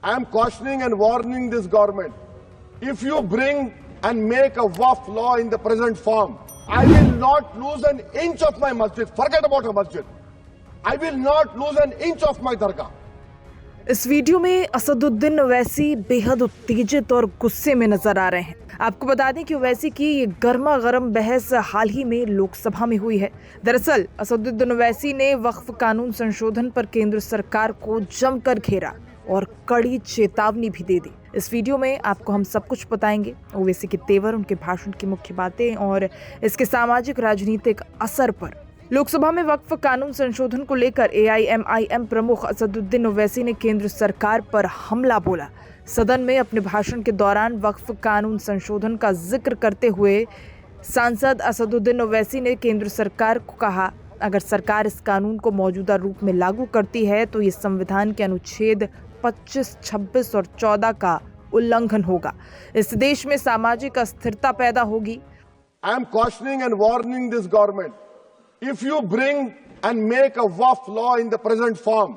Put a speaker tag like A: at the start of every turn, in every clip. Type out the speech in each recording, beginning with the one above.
A: I am cautioning and warning this government. If you bring and make a Waqf law in the present form, I will not lose an inch of my masjid. Forget about a masjid. I will not lose an inch of my dargah.
B: इस video में असदुद्दीन ओवैसी बेहद उत्तेजित और गुस्से में नजर आ रहे हैं। आपको बता दें कि ओवैसी की ये गर्मा गर्म बहस हाल ही में लोकसभा में हुई है। दरअसल असदुद्दीन ओवैसी ने वक्फ कानून संशोधन पर केंद्र सरकार को जमकर घेरा और कड़ी चेतावनी भी दे दी। इस वीडियो में आपको हम सब कुछ बताएंगे, ओवैसी के तेवर, उनके भाषण की मुख्य बातें और इसके सामाजिक राजनीतिक असर पर। लोकसभा में वक्फ कानून संशोधन को लेकर AIMIM प्रमुख असदुद्दीन ओवैसी ने केंद्र सरकार पर हमला बोला। सदन में अपने भाषण के दौरान वक्फ कानून संशोधन का जिक्र करते हुए सांसद असदुद्दीन ओवैसी ने केंद्र सरकार को कहा, अगर सरकार इस कानून को मौजूदा रूप में लागू करती है तो ये संविधान के अनुच्छेद 25, 26 और 14 का उल्लंघन होगा। इस देश में सामाजिक अस्थिरता पैदा होगी।
A: I am cautioning and warning this government. If you bring and make a Waqf law in the present form,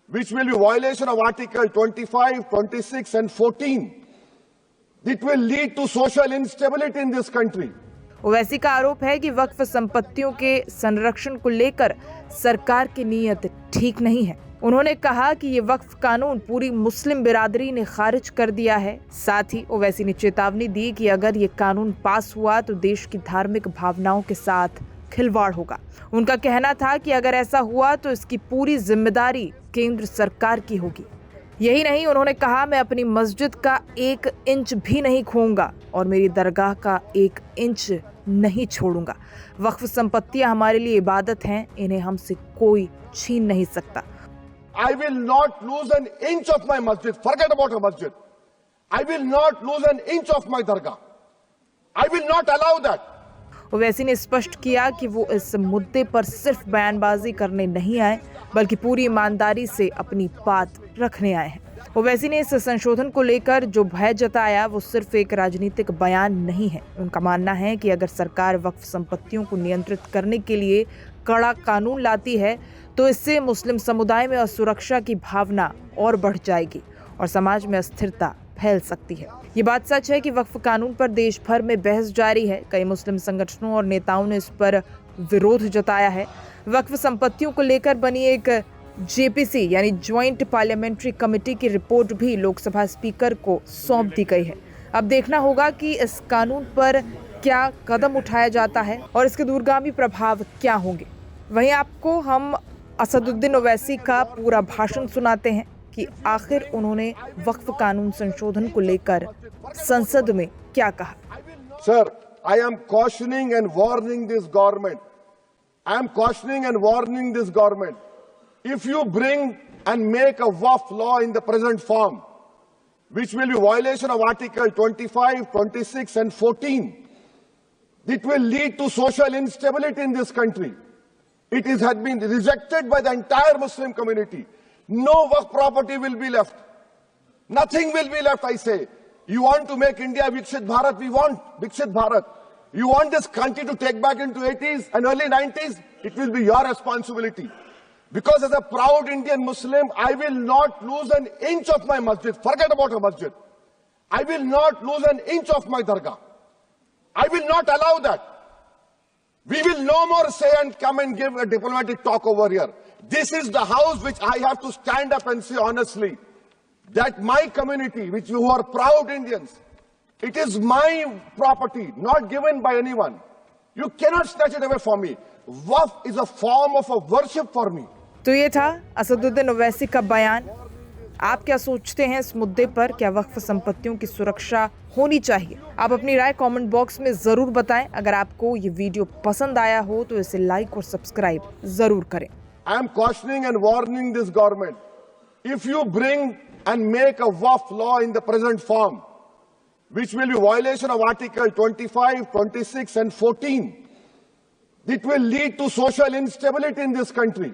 A: which will be violation of Article 25, 26 and 14, it will lead to social instability in this country.
B: Owaisi का आरोप है कि वक्फ संपत्तियों के संरक्षण को लेकर सरकार की नीयत ठीक नहीं है। उन्होंने कहा कि ये वक्फ कानून पूरी मुस्लिम बिरादरी ने खारिज कर दिया है। साथ ही ओवैसी ने चेतावनी दी कि अगर ये कानून पास हुआ तो देश की धार्मिक भावनाओं के साथ खिलवाड़ होगा। उनका कहना था कि अगर ऐसा हुआ तो इसकी पूरी जिम्मेदारी केंद्र सरकार की होगी। यही नहीं, उन्होंने कहा, मैं अपनी मस्जिद का 1 इंच भी नहीं खोऊंगा और मेरी दरगाह का 1 इंच नहीं छोड़ूंगा। वक्फ संपत्तियां हमारे लिए इबादत हैं, इन्हें हमसे कोई छीन नहीं सकता।
A: I will not lose an inch of my masjid. Forget about a masjid. I will not lose an inch of my dargah. I will not allow that.
B: Owaisi ने स्पष्ट किया कि वो इस मुद्दे पर सिर्फ बयानबाजी करने नहीं आए, बल्कि पूरी ईमानदारी से अपनी बात रखने आए हैं। ओवैसी ने इस संशोधन को लेकर जो भय जताया वो सिर्फ एक राजनीतिक बयान नहीं है। उनका मानना है कि अगर सरकार वक्फ संपत्तियों को नियंत्रित करने के लिए कड़ा कानून लाती है तो इससे मुस्लिम समुदाय में असुरक्षा की भावना और बढ़ जाएगी और समाज में अस्थिरता फैल सकती है। ये बात सच है कि वक्फ कानून पर देश भर में बहस जारी है। कई मुस्लिम संगठनों और नेताओं ने इस पर विरोध जताया है। वक्फ संपत्तियों को लेकर बनी एक JPC यानी ज्वाइंट पार्लियामेंट्री कमेटी की रिपोर्ट भी लोकसभा स्पीकर को सौंप दी गई है। अब देखना होगा कि इस कानून पर क्या कदम उठाया जाता है और इसके दूरगामी प्रभाव क्या होंगे। वहीं आपको हम असदुद्दीन ओवैसी का पूरा भाषण सुनाते हैं कि आखिर उन्होंने वक्फ कानून संशोधन को लेकर संसद में क्या कहा।
A: Sir, I am cautioning and warning this government. I am cautioning and warning this government. If you bring and make a Waqf law in the present form, which will be violation of Article 25, 26 and 14, it will lead to social instability in this country. It has been rejected by the entire Muslim community. No Waqf property will be left. Nothing will be left, I say. You want to make India Viksit Bharat? We want Viksit Bharat. You want this country to take back into 80s and early 90s? It will be your responsibility. Because as a proud Indian Muslim, I will not lose an inch of my masjid. Forget about a masjid. I will not lose an inch of my dargah. I will not allow that. We will no more say and come and give a diplomatic talk over here. This is the house which I have to stand up and say honestly that my community, which you are proud Indians, it is my property, not given by anyone. You cannot snatch it away from me. Waqf is a form of a worship for me.
B: तो ये था असदुद्दीन ओवैसी का बयान। आप क्या सोचते हैं इस मुद्दे पर? क्या वक्फ संपत्तियों की सुरक्षा होनी चाहिए? आप अपनी राय कमेंट बॉक्स में जरूर बताएं। अगर आपको ये वीडियो पसंद आया हो तो इसे लाइक और सब्सक्राइब जरूर करें।
A: I am cautioning and warning this government. If you bring and make a Waqf law in the present form, which will be violation of Article 25, 26 and 14, it will lead to social instability in this country.